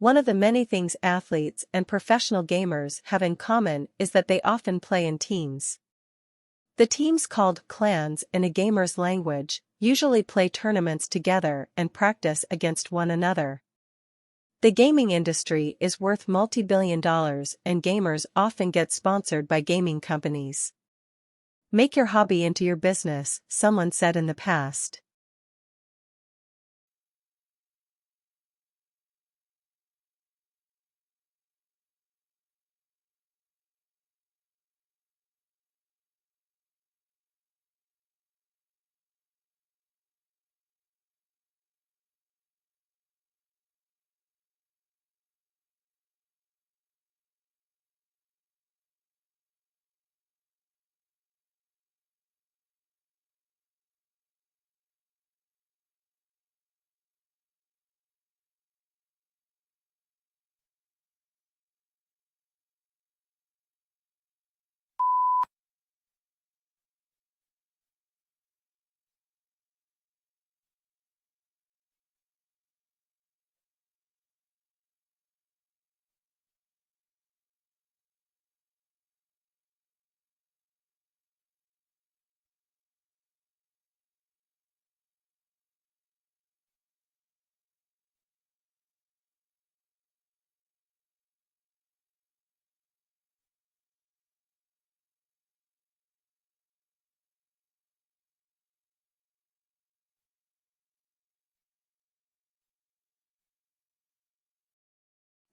One of the many things athletes and professional gamers have in common is that they often play in teams. The teams, called clans in a gamer's language, usually play tournaments together and practice against one another. The gaming industry is worth multi-billion dollars, and gamers often get sponsored by gaming companies. Make your hobby into your business, someone said in the past.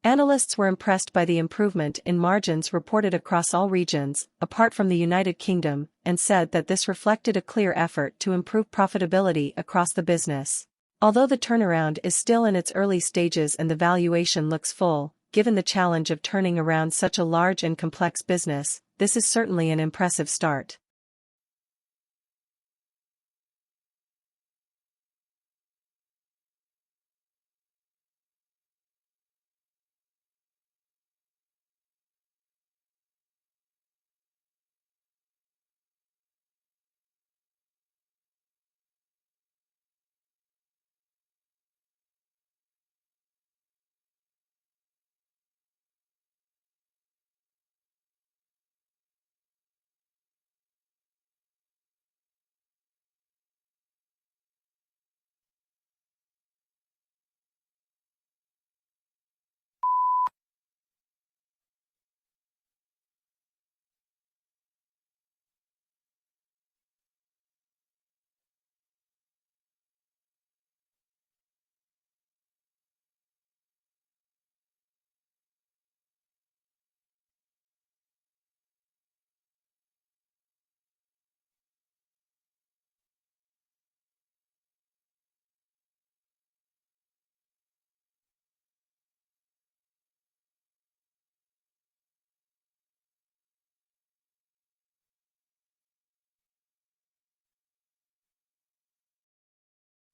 Analysts were impressed by the improvement in margins reported across all regions, apart from the United Kingdom, and said that this reflected a clear effort to improve profitability across the business. Although the turnaround is still in its early stages and the valuation looks full, given the challenge of turning around such a large and complex business, this is certainly an impressive start.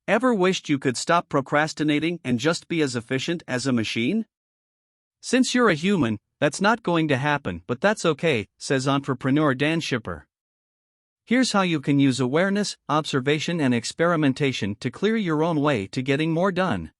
Ever wished you could stop procrastinating and just be as efficient as a machine? Since you're a human, that's not going to happen, but that's okay, says entrepreneur Dan Schipper. Here's how you can use awareness, observation, and experimentation to clear your own way to getting more done.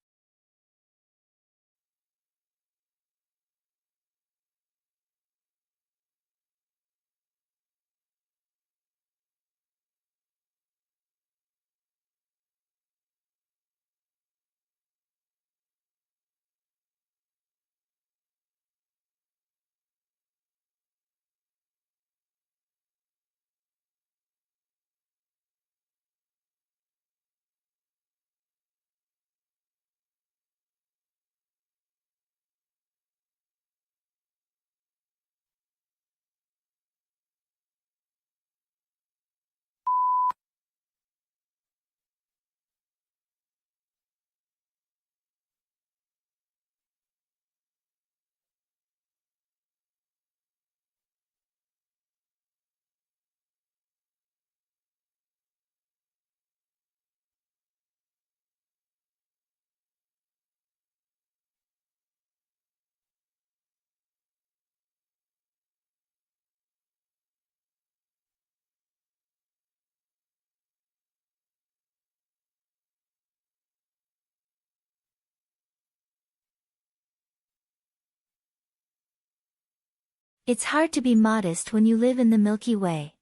It's hard to be modest when you live in the Milky Way.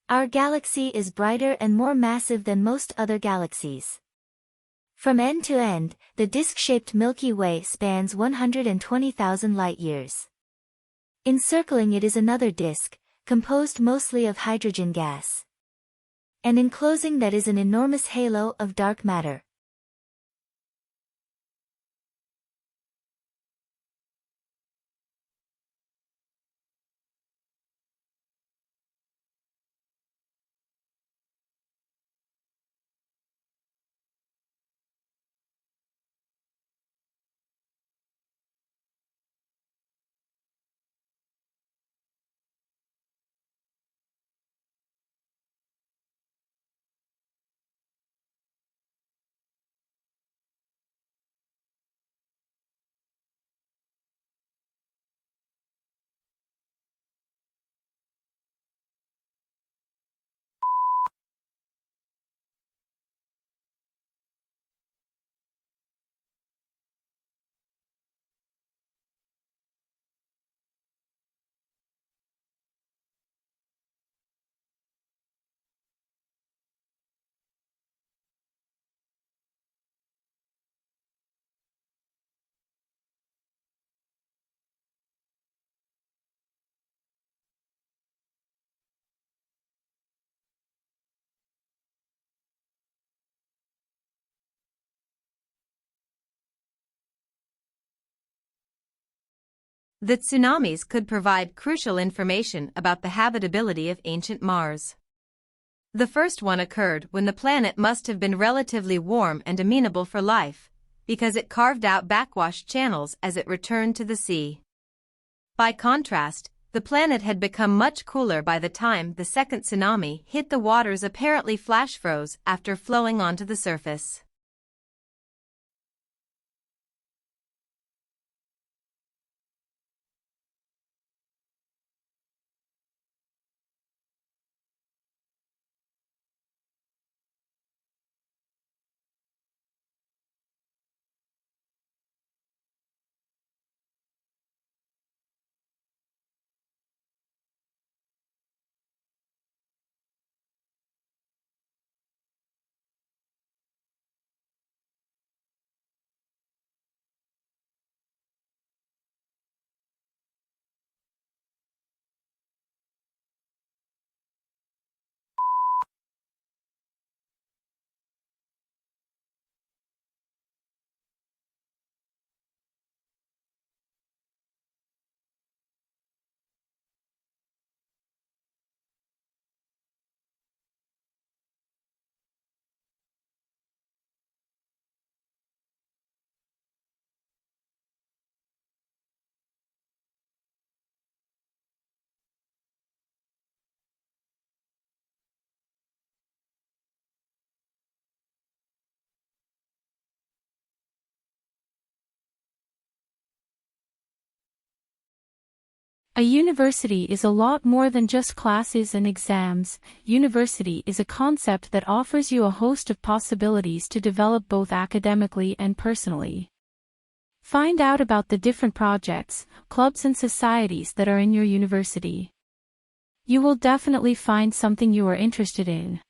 Our galaxy is brighter and more massive than most other galaxies. From end to end, the disk-shaped Milky Way spans 120,000 light-years. Encircling it is another disk, composed mostly of hydrogen gas. And enclosing that is an enormous halo of dark matter. The tsunamis could provide crucial information about the habitability of ancient Mars. The first one occurred when the planet must have been relatively warm and amenable for life, because it carved out backwash channels as it returned to the sea. By contrast, the planet had become much cooler by the time the second tsunami hit the waters, apparently flash froze after flowing onto the surface. A university is a lot more than just classes and exams. University is a concept that offers you a host of possibilities to develop both academically and personally. Find out about the different projects, clubs and societies that are in your university. You will definitely find something you are interested in.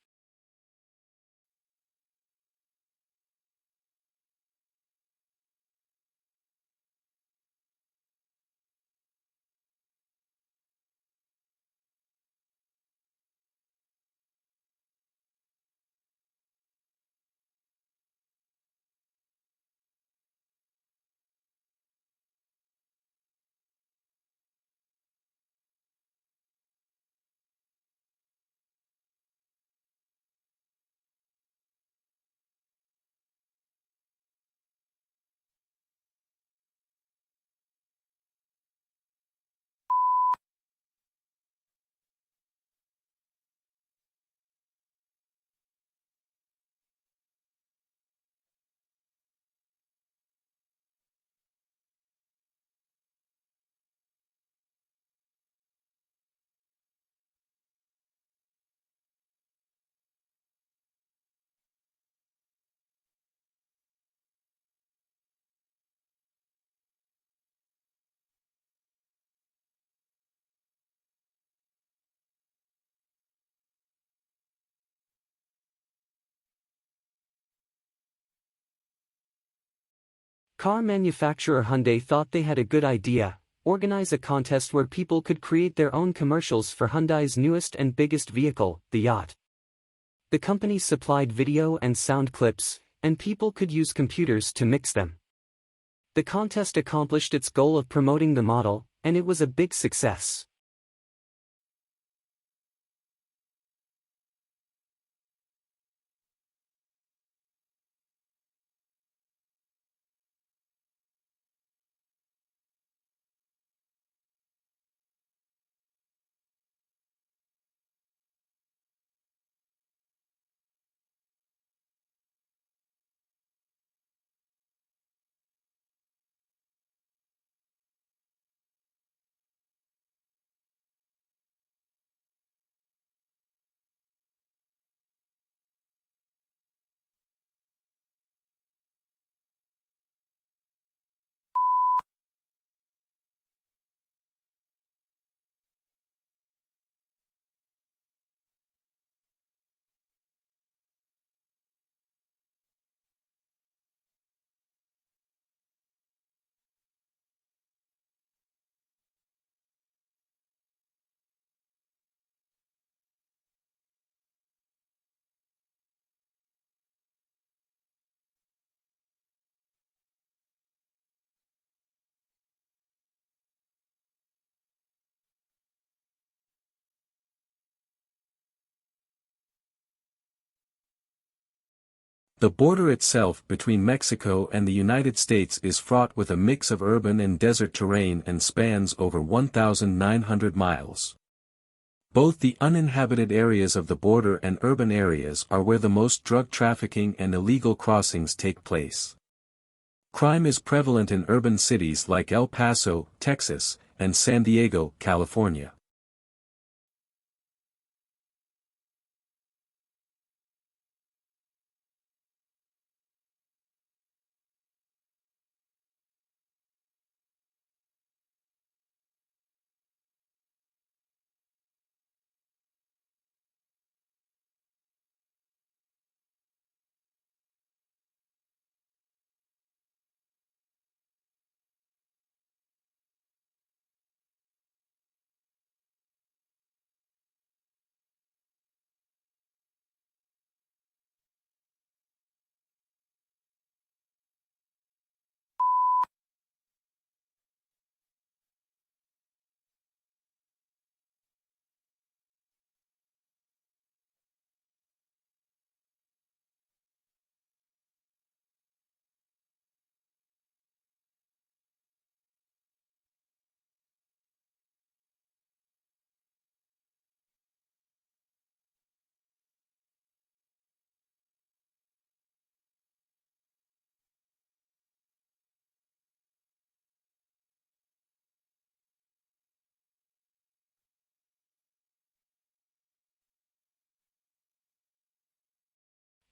Car manufacturer Hyundai thought they had a good idea: organize a contest where people could create their own commercials for Hyundai's newest and biggest vehicle, the yacht. The company supplied video and sound clips, and people could use computers to mix them. The contest accomplished its goal of promoting the model, and it was a big success. The border itself between Mexico and the United States is fraught with a mix of urban and desert terrain and spans over 1,900 miles. Both the uninhabited areas of the border and urban areas are where the most drug trafficking and illegal crossings take place. Crime is prevalent in urban cities like El Paso, Texas, and San Diego, California.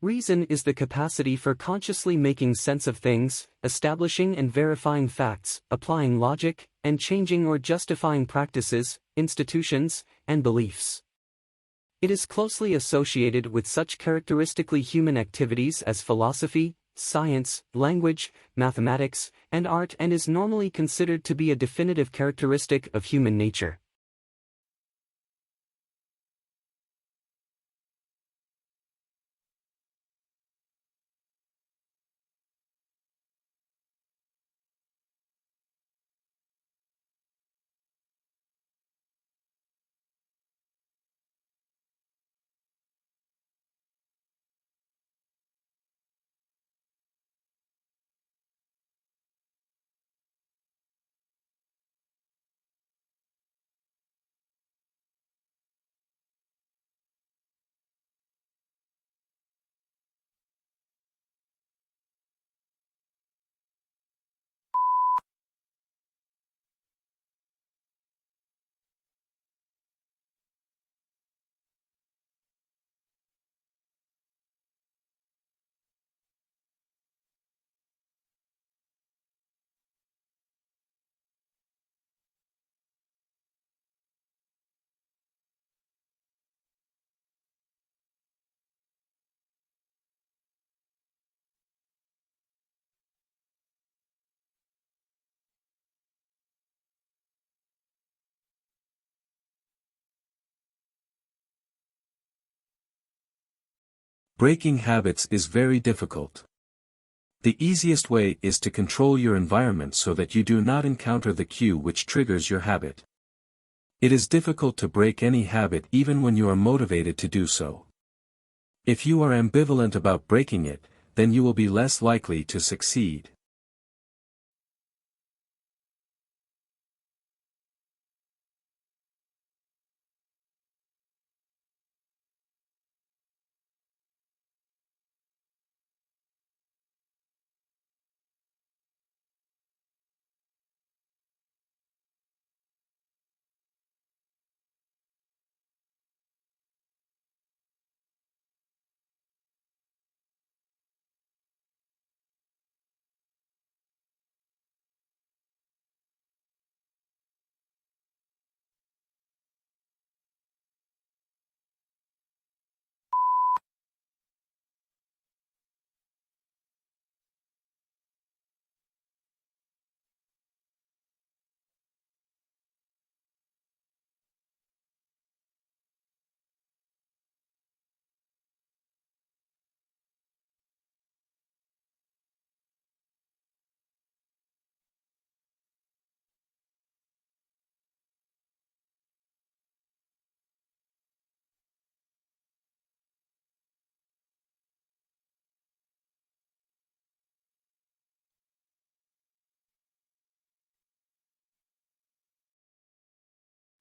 Reason is the capacity for consciously making sense of things, establishing and verifying facts, applying logic, and changing or justifying practices, institutions, and beliefs. It is closely associated with such characteristically human activities as philosophy, science, language, mathematics, and art, and is normally considered to be a definitive characteristic of human nature. Breaking habits is very difficult. The easiest way is to control your environment so that you do not encounter the cue which triggers your habit. It is difficult to break any habit even when you are motivated to do so. If you are ambivalent about breaking it, then you will be less likely to succeed.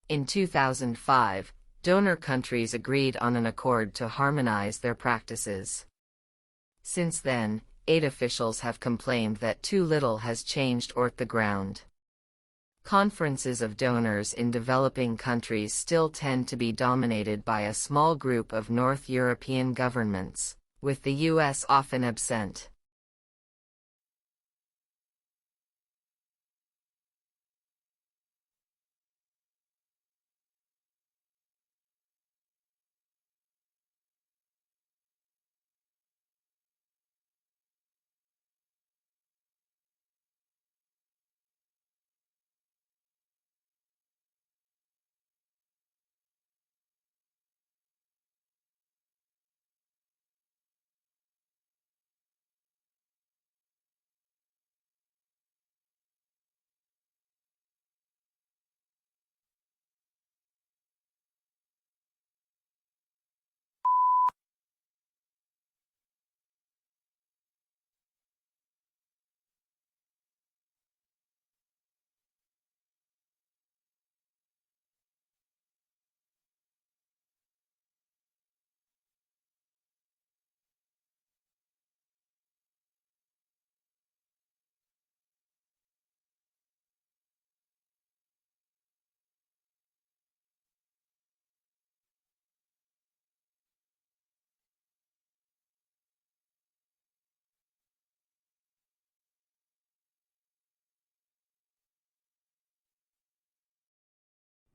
In 2005, donor countries agreed on an accord to harmonize their practices. Since then, aid officials have complained that too little has changed on the ground. Conferences of donors in developing countries still tend to be dominated by a small group of North European governments, with the US often absent.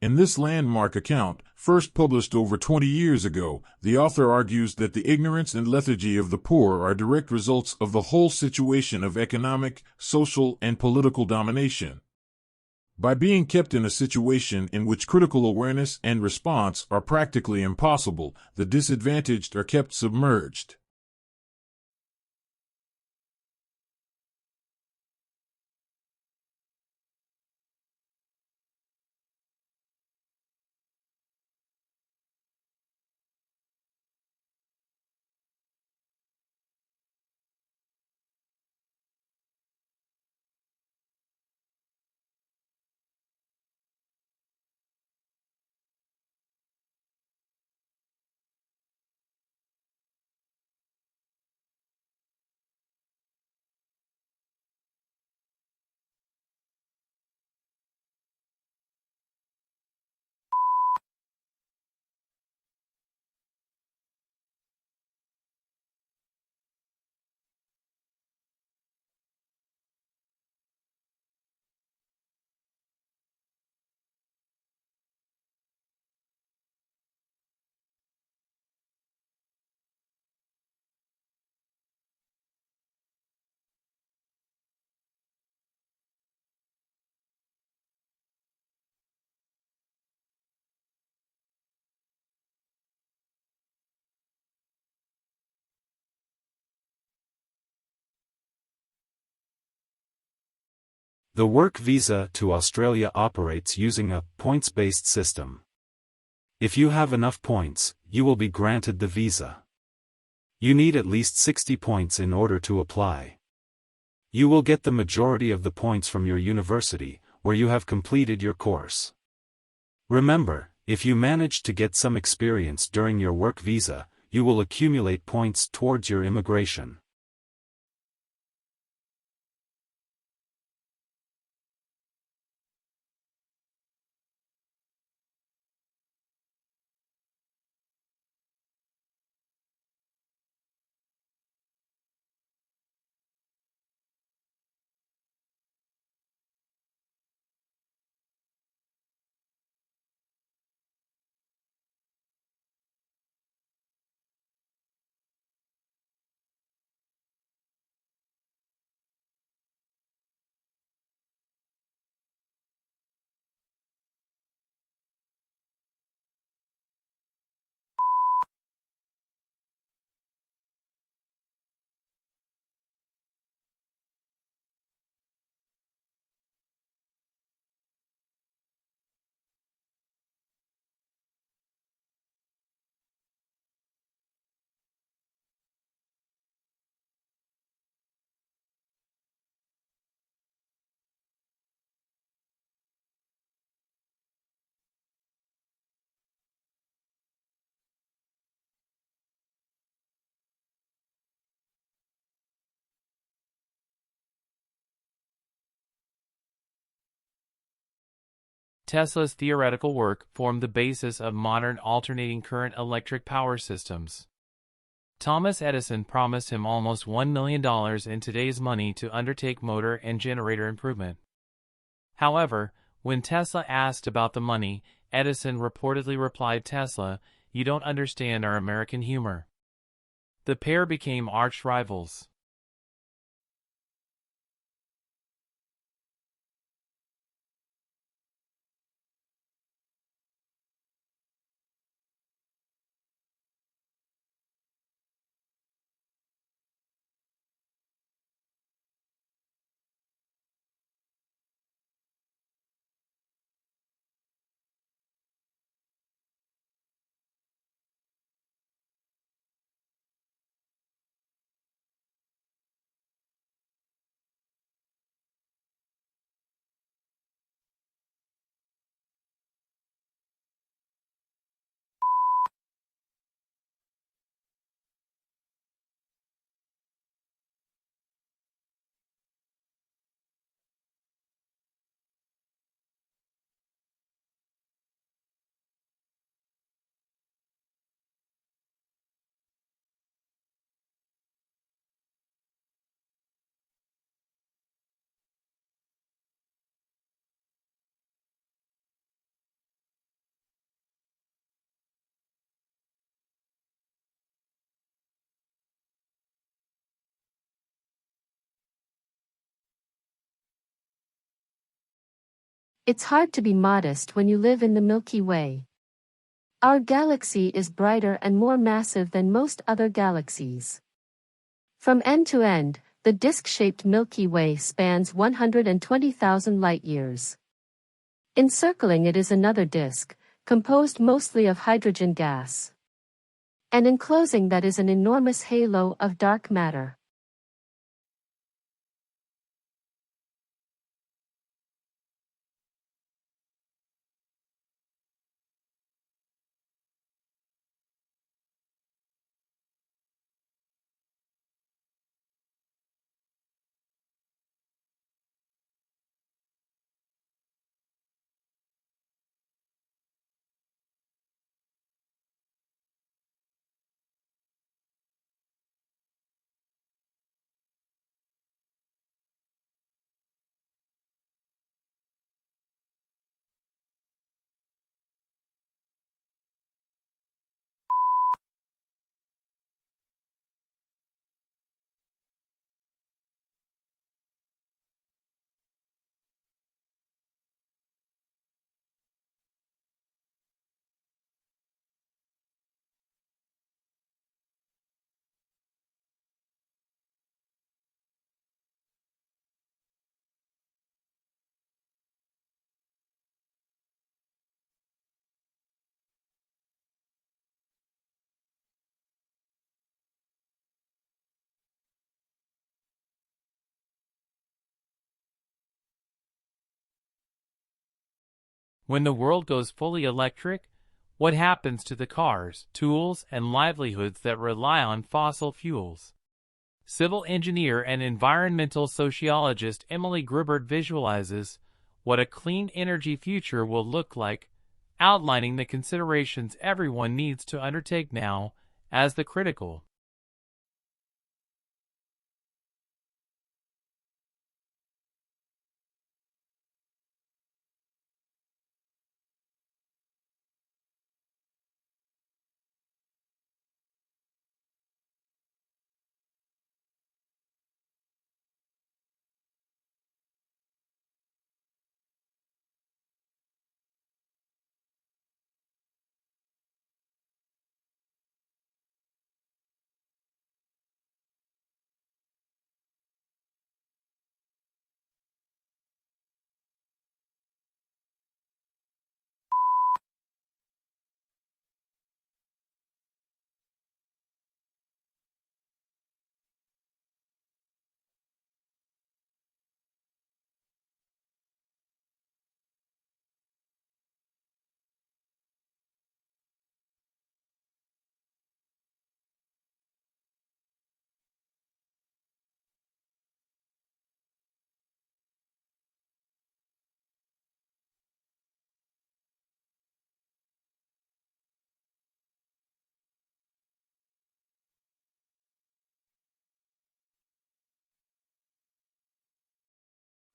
In this landmark account, first published over 20 years ago, the author argues that the ignorance and lethargy of the poor are direct results of the whole situation of economic, social, and political domination. By being kept in a situation in which critical awareness and response are practically impossible, the disadvantaged are kept submerged. The work visa to Australia operates using a points-based system. If you have enough points, you will be granted the visa. You need at least 60 points in order to apply. You will get the majority of the points from your university, where you have completed your course. Remember, if you manage to get some experience during your work visa, you will accumulate points towards your immigration. Tesla's theoretical work formed the basis of modern alternating current electric power systems. Thomas Edison promised him almost $1 million in today's money to undertake motor and generator improvement. However, when Tesla asked about the money, Edison reportedly replied, "Tesla, you don't understand our American humor." The pair became arch rivals. It's hard to be modest when you live in the Milky Way. Our galaxy is brighter and more massive than most other galaxies. From end to end, the disk-shaped Milky Way spans 120,000 light-years. Encircling it is another disk, composed mostly of hydrogen gas. And enclosing that is an enormous halo of dark matter. When the world goes fully electric, what happens to the cars, tools, and livelihoods that rely on fossil fuels? Civil engineer and environmental sociologist Emily Grubert visualizes what a clean energy future will look like, outlining the considerations everyone needs to undertake now as the critical.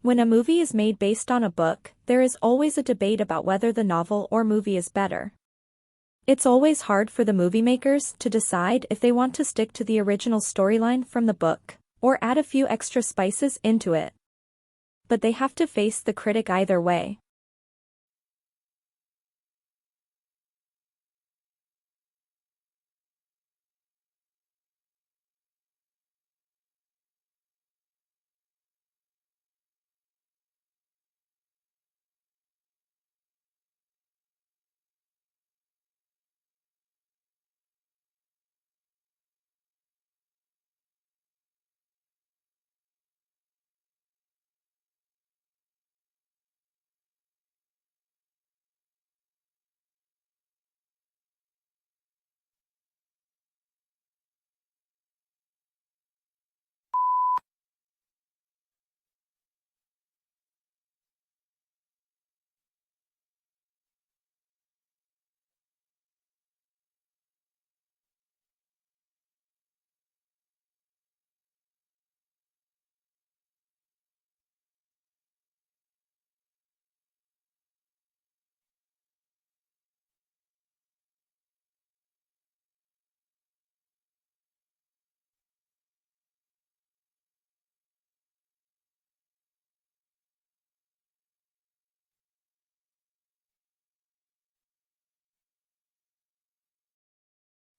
When a movie is made based on a book, there is always a debate about whether the novel or movie is better. It's always hard for the movie makers to decide if they want to stick to the original storyline from the book, or add a few extra spices into it. But they have to face the critic either way.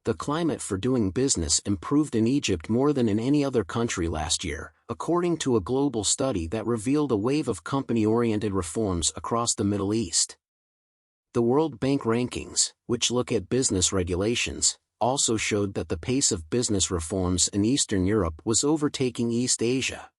The climate for doing business improved in Egypt more than in any other country last year, according to a global study that revealed a wave of company-oriented reforms across the Middle East. The World Bank rankings, which look at business regulations, also showed that the pace of business reforms in Eastern Europe was overtaking East Asia.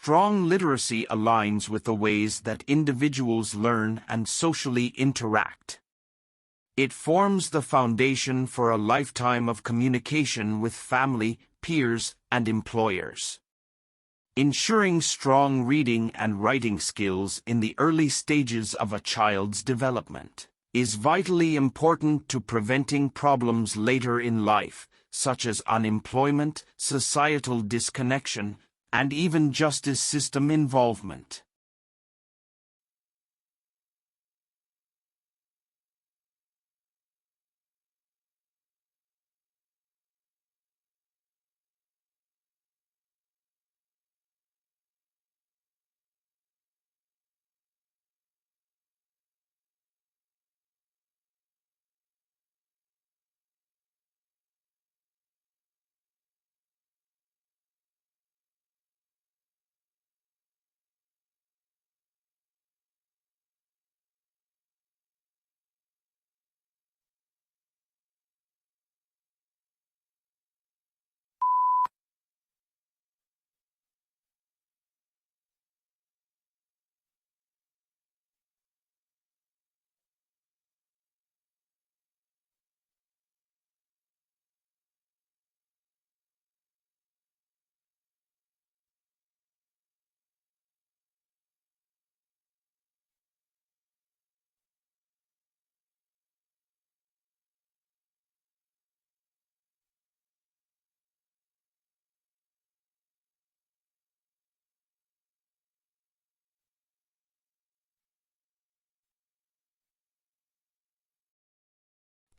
Strong literacy aligns with the ways that individuals learn and socially interact. It forms the foundation for a lifetime of communication with family, peers, and employers. Ensuring strong reading and writing skills in the early stages of a child's development is vitally important to preventing problems later in life, such as unemployment, societal disconnection, and even justice system involvement.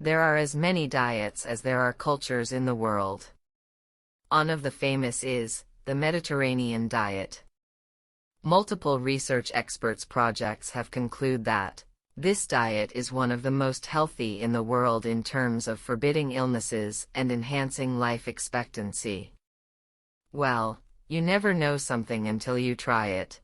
There are as many diets as there are cultures in the world. One of the famous is the Mediterranean diet. Multiple research experts projects have concluded that this diet is one of the most healthy in the world in terms of forbidding illnesses and enhancing life expectancy. Well, you never know something until you try it.